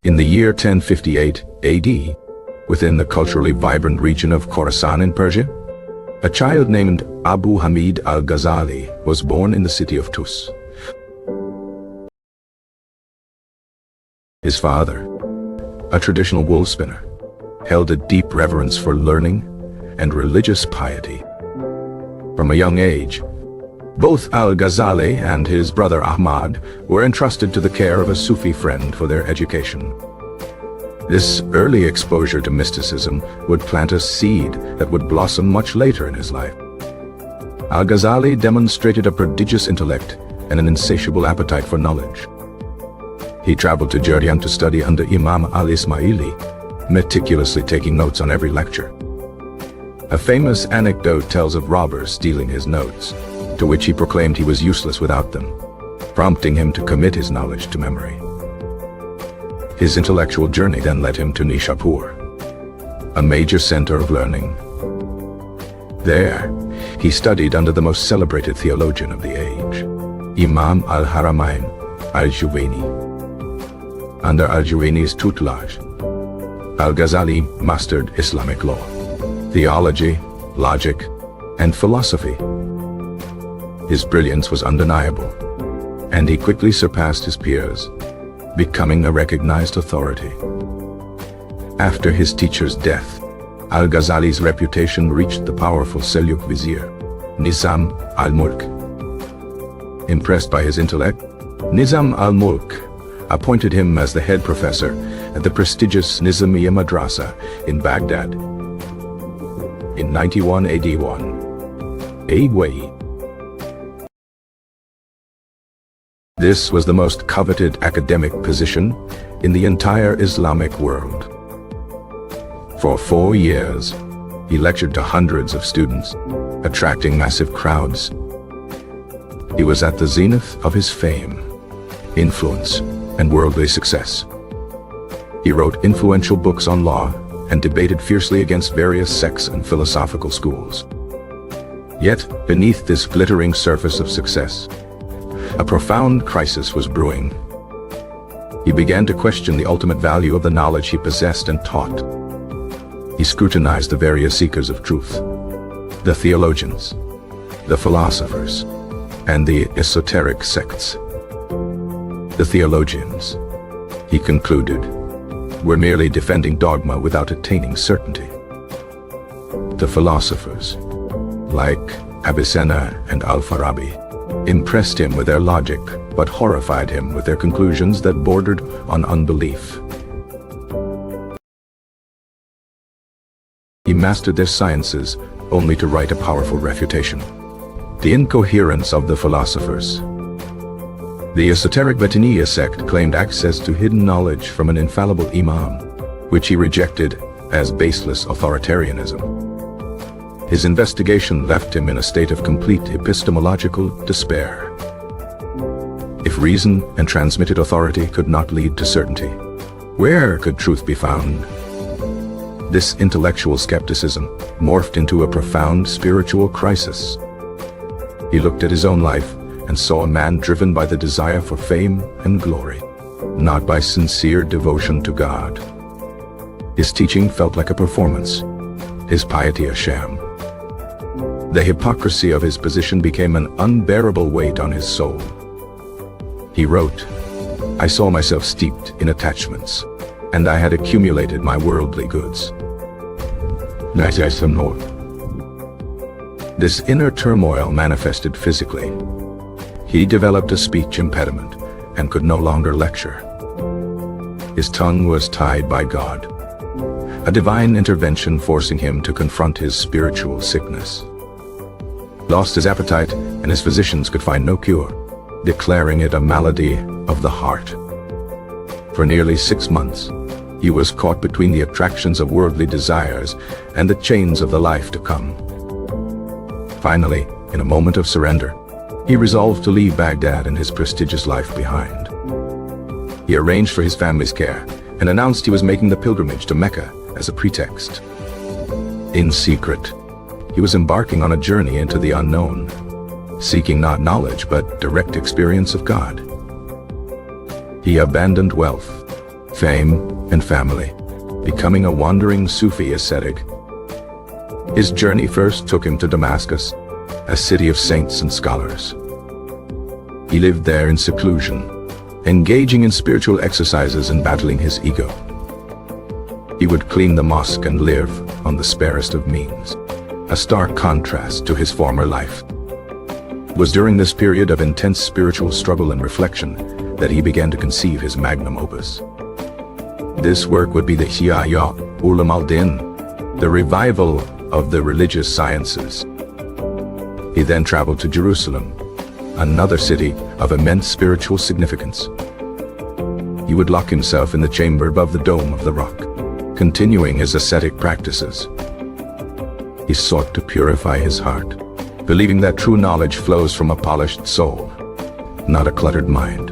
In the year 1058 AD, within the culturally vibrant region of Khorasan in Persia, a child named Abu Hamid Al-Ghazali was born in the city of Tus. His father, a traditional wool spinner, held a deep reverence for learning and religious piety. From a young age, both Al-Ghazali and his brother Ahmad were entrusted to the care of a Sufi friend for their education. This early exposure to mysticism would plant a seed that would blossom much later in his life. Al-Ghazali demonstrated a prodigious intellect and an insatiable appetite for knowledge. He traveled to Jordan to study under Imam al-Ismaili, meticulously taking notes on every lecture. A famous anecdote tells of robbers stealing his notes, to which he proclaimed he was useless without them, prompting him to commit his knowledge to memory. His intellectual journey then led him to Nishapur, a major center of learning. There, he studied under the most celebrated theologian of the age, Imam al-Haramain al-Juwayni. Under al-Juwayni's tutelage, Al-Ghazali mastered Islamic law, theology, logic, and philosophy. His brilliance was undeniable, and he quickly surpassed his peers, becoming a recognized authority. After his teacher's death, Al-Ghazali's reputation reached the powerful Seljuk vizier, Nizam al-Mulk. Impressed by his intellect, Nizam al-Mulk appointed him as the head professor at the prestigious Nizamiya Madrasa in Baghdad in 91 AD1. This was the most coveted academic position in the entire Islamic world. For 4 years, he lectured to hundreds of students, attracting massive crowds. He was at the zenith of his fame, influence, and worldly success. He wrote influential books on law and debated fiercely against various sects and philosophical schools. Yet, beneath this glittering surface of success, a profound crisis was brewing. He began to question the ultimate value of the knowledge he possessed and taught. He scrutinized the various seekers of truth, the theologians, the philosophers, and the esoteric sects. The theologians, he concluded, were merely defending dogma without attaining certainty. The philosophers, like Avicenna and Al-Farabi, impressed him with their logic, but horrified him with their conclusions that bordered on unbelief. He mastered their sciences only to write a powerful refutation. The incoherence of the philosophers. The esoteric Batiniya sect claimed access to hidden knowledge from an infallible imam, which he rejected as baseless authoritarianism. His investigation left him in a state of complete epistemological despair. If reason and transmitted authority could not lead to certainty, where could truth be found? This intellectual skepticism morphed into a profound spiritual crisis. He looked at his own life and saw a man driven by the desire for fame and glory, not by sincere devotion to God. His teaching felt like a performance, his piety a sham. The hypocrisy of his position became an unbearable weight on his soul. He wrote, "I saw myself steeped in attachments, and I had accumulated my worldly goods." This inner turmoil manifested physically. He developed a speech impediment and could no longer lecture. His tongue was tied by God, a divine intervention forcing him to confront his spiritual sickness. Lost his appetite, and his physicians could find no cure, declaring it a malady of the heart. For nearly 6 months, he was caught between the attractions of worldly desires and the chains of the life to come. Finally, in a moment of surrender, he resolved to leave Baghdad and his prestigious life behind. He arranged for his family's care and announced he was making the pilgrimage to Mecca as a pretext. In secret, he was embarking on a journey into the unknown. seeking not knowledge but direct experience of God. He abandoned wealth, fame, and family, becoming a wandering Sufi ascetic. His journey first took him to Damascus, a city of saints and scholars. He lived there in seclusion, engaging in spiritual exercises and battling his ego. He would clean the mosque and live on the sparest of means, a stark contrast to his former life. It was during this period of intense spiritual struggle and reflection that he began to conceive his magnum opus. This work would be the Ihya Ulum al-Din, the revival of the religious sciences. He then traveled to Jerusalem, another city of immense spiritual significance. He would lock himself in the chamber above the dome of the rock, continuing his ascetic practices. He sought to purify his heart, believing that true knowledge flows from a polished soul, not a cluttered mind.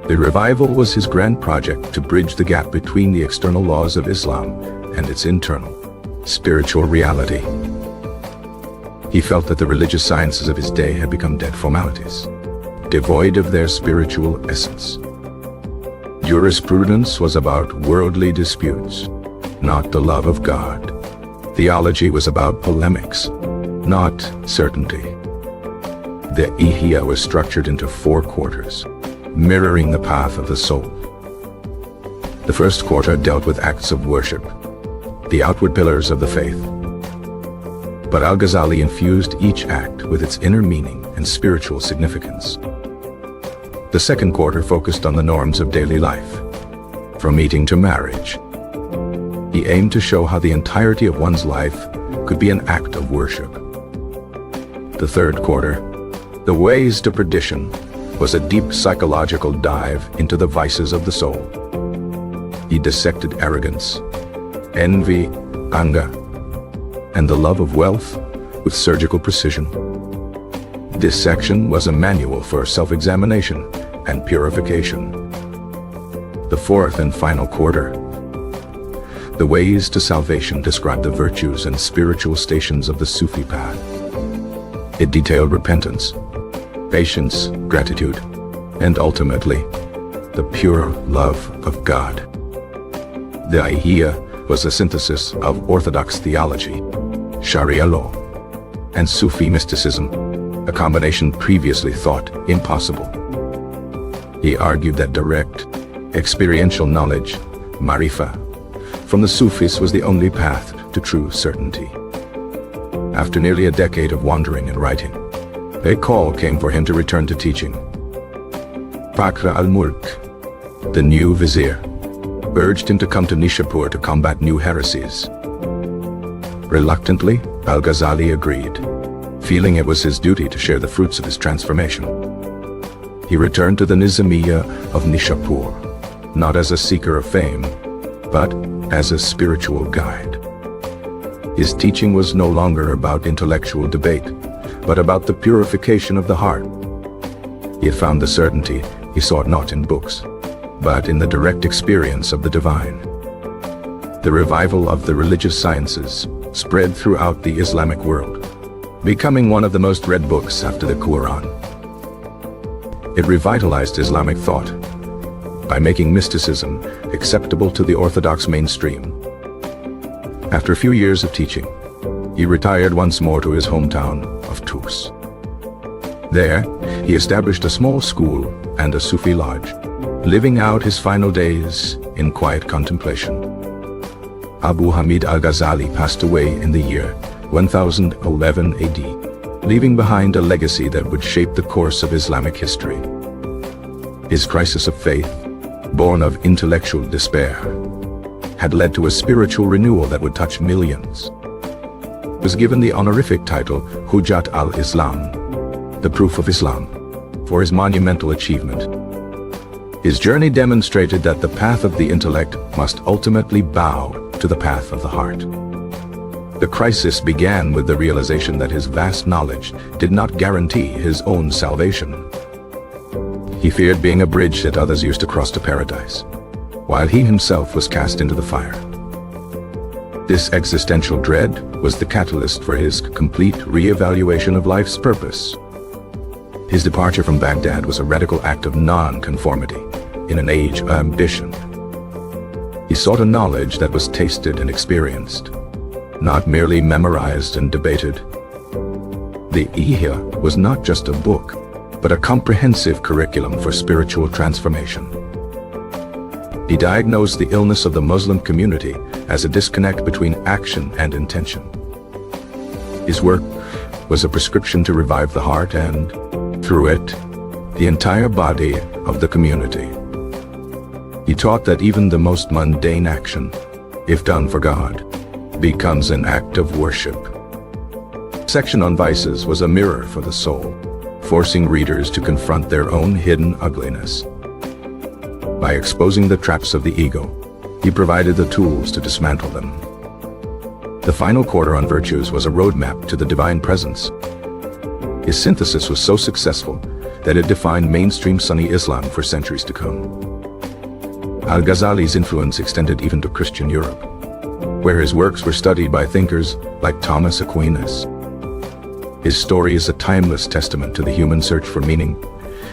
The revival was his grand project to bridge the gap between the external laws of Islam and its internal, spiritual reality. He felt that the religious sciences of his day had become dead formalities, devoid of their spiritual essence. Jurisprudence was about worldly disputes, not the love of God. Theology was about polemics, not certainty. The Ihya was structured into 4 quarters, mirroring the path of the soul. The first quarter dealt with acts of worship, the outward pillars of the faith. But Al-Ghazali infused each act with its inner meaning and spiritual significance. The second quarter focused on the norms of daily life, from eating to marriage. He aimed to show how the entirety of one's life could be an act of worship. The third quarter, The Ways to Perdition, was a deep psychological dive into the vices of the soul. He dissected arrogance, envy, anger, and the love of wealth with surgical precision. This section was a manual for self-examination and purification. The fourth and final quarter, The Ways to Salvation, described the virtues and spiritual stations of the Sufi path. It detailed repentance, patience, gratitude, and ultimately, the pure love of God. The Ihya was a synthesis of Orthodox theology, Sharia law, and Sufi mysticism, a combination previously thought impossible. He argued that direct, experiential knowledge, marifa, from the Sufis was the only path to true certainty. After nearly a decade of wandering and writing, a call came for him to return to teaching. Fakhr al-Mulk, the new vizier, urged him to come to Nishapur to combat new heresies. Reluctantly, Al-Ghazali agreed, feeling it was his duty to share the fruits of his transformation. He returned to the Nizamiya of Nishapur, not as a seeker of fame, but as a spiritual guide. His teaching was no longer about intellectual debate, but about the purification of the heart. He had found the certainty he sought not in books, but in the direct experience of the divine. The revival of the religious sciences spread throughout the Islamic world, becoming one of the most read books after the Quran. It revitalized Islamic thought by making mysticism acceptable to the Orthodox mainstream. After a few years of teaching, he retired once more to his hometown of Tus. There, he established a small school and a Sufi lodge, living out his final days in quiet contemplation. Abu Hamid al-Ghazali passed away in the year 1011 AD, leaving behind a legacy that would shape the course of Islamic history. His crisis of faith, born of intellectual despair, had led to a spiritual renewal that would touch millions. He was given the honorific title Hujjat al-Islam, the proof of Islam, for his monumental achievement. His journey demonstrated that the path of the intellect must ultimately bow to the path of the heart. The crisis began with the realization that his vast knowledge did not guarantee his own salvation. He feared being a bridge that others used to cross to paradise, while he himself was cast into the fire. This existential dread was the catalyst for his complete re-evaluation of life's purpose. His departure from Baghdad was a radical act of non-conformity in an age of ambition. He sought a knowledge that was tasted and experienced, not merely memorized and debated. The Ihya was not just a book, but a comprehensive curriculum for spiritual transformation. He diagnosed the illness of the Muslim community as a disconnect between action and intention. His work was a prescription to revive the heart and, through it, the entire body of the community. He taught that even the most mundane action, if done for God, becomes an act of worship. Section on Vices was a mirror for the soul, forcing readers to confront their own hidden ugliness. By exposing the traps of the ego, he provided the tools to dismantle them. The final quarter on virtues was a roadmap to the divine presence. His synthesis was so successful that it defined mainstream Sunni Islam for centuries to come. Al-Ghazali's influence extended even to Christian Europe, where his works were studied by thinkers like Thomas Aquinas. His story is a timeless testament to the human search for meaning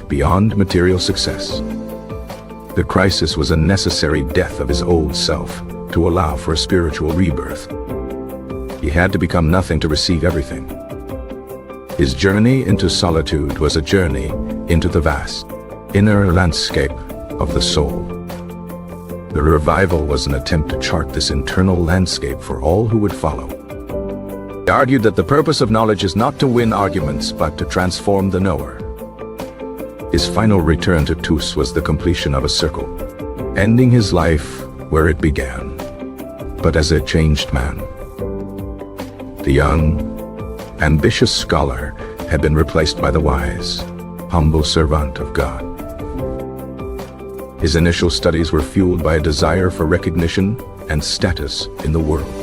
beyond material success. The crisis was a necessary death of his old self to allow for a spiritual rebirth. He had to become nothing to receive everything. His journey into solitude was a journey into the vast, inner landscape of the soul. The revival was an attempt to chart this internal landscape for all who would follow. He argued that the purpose of knowledge is not to win arguments, but to transform the knower. His final return to Tus was the completion of a circle, ending his life where it began, but as a changed man. The young, ambitious scholar had been replaced by the wise, humble servant of God. His initial studies were fueled by a desire for recognition and status in the world.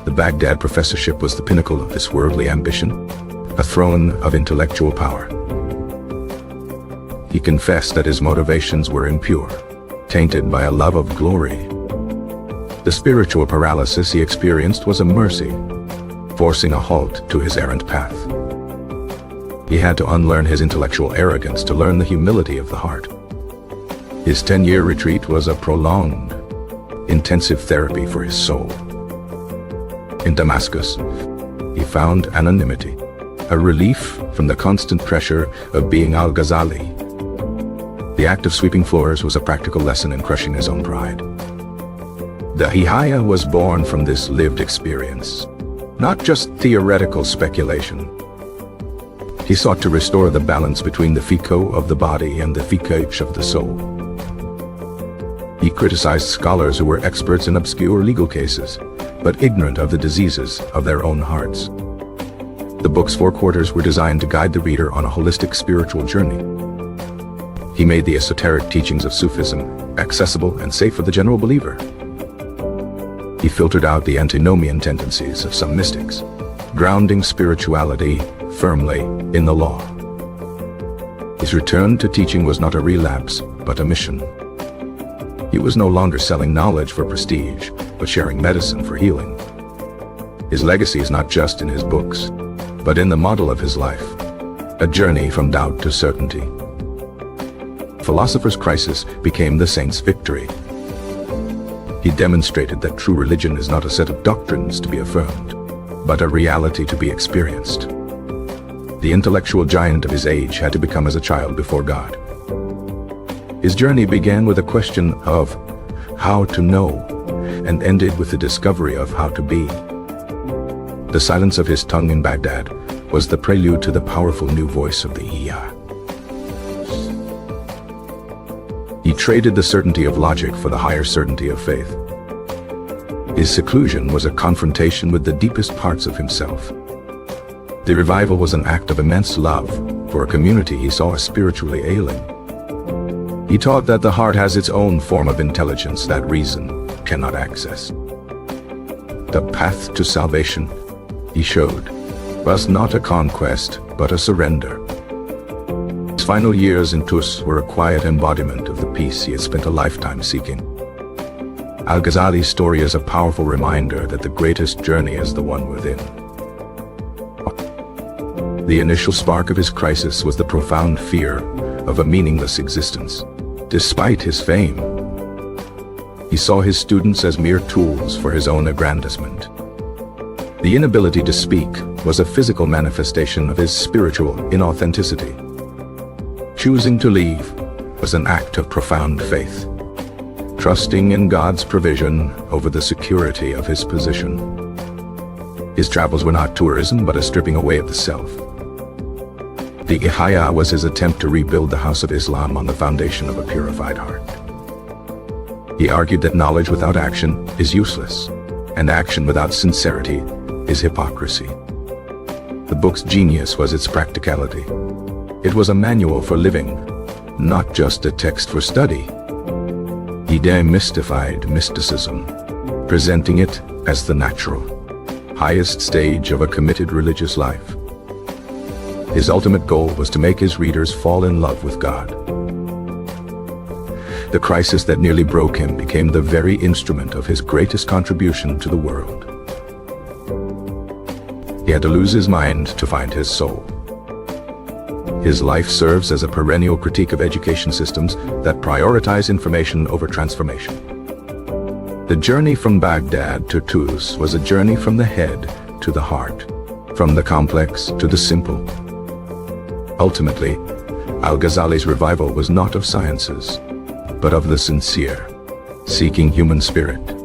The Baghdad professorship was the pinnacle of this worldly ambition, a throne of intellectual power. He confessed that his motivations were impure, tainted by a love of glory. The spiritual paralysis he experienced was a mercy, forcing a halt to his errant path. He had to unlearn his intellectual arrogance to learn the humility of the heart. His 10-year retreat was a prolonged, intensive therapy for his soul. In Damascus, he found anonymity, a relief from the constant pressure of being Al-Ghazali. The act of sweeping floors was a practical lesson in crushing his own pride. The Ihya was born from this lived experience, not just theoretical speculation. He sought to restore the balance between the fiqh of the body and the fiqh of the soul. He criticized scholars who were experts in obscure legal cases, but ignorant of the diseases of their own hearts. The book's 4 quarters were designed to guide the reader on a holistic spiritual journey. He made the esoteric teachings of Sufism accessible and safe for the general believer. He filtered out the antinomian tendencies of some mystics, grounding spirituality firmly in the law. His return to teaching was not a relapse, but a mission. He was no longer selling knowledge for prestige, but sharing medicine for healing. His legacy is not just in his books, but in the model of his life, a journey from doubt to certainty. Philosopher's crisis became the saint's victory. He demonstrated that true religion is not a set of doctrines to be affirmed, but a reality to be experienced. The intellectual giant of his age had to become as a child before God. His journey began with a question of how to know, and ended with the discovery of how to be. The silence of his tongue in Baghdad was the prelude to the powerful new voice of the Ihya. He traded the certainty of logic for the higher certainty of faith. His seclusion was a confrontation with the deepest parts of himself. The revival was an act of immense love for a community he saw as spiritually ailing. He taught that the heart has its own form of intelligence that reason cannot access. The path to salvation, he showed, was not a conquest, but a surrender. His final years in Tus were a quiet embodiment of the peace he had spent a lifetime seeking. Al-Ghazali's story is a powerful reminder that the greatest journey is the one within. The initial spark of his crisis was the profound fear of a meaningless existence. Despite his fame, he saw his students as mere tools for his own aggrandizement. The inability to speak was a physical manifestation of his spiritual inauthenticity. Choosing to leave was an act of profound faith, trusting in God's provision over the security of his position. His travels were not tourism, but a stripping away of the self. The Ihya was his attempt to rebuild the house of Islam on the foundation of a purified heart. He argued that knowledge without action is useless, and action without sincerity is hypocrisy. The book's genius was its practicality. It was a manual for living, not just a text for study. He demystified mysticism, presenting it as the natural, highest stage of a committed religious life. His ultimate goal was to make his readers fall in love with God. The crisis that nearly broke him became the very instrument of his greatest contribution to the world. He had to lose his mind to find his soul. His life serves as a perennial critique of education systems that prioritize information over transformation. The journey from Baghdad to Tus was a journey from the head to the heart, from the complex to the simple. Ultimately, Al-Ghazali's revival was not of sciences, but of the sincere, seeking human spirit.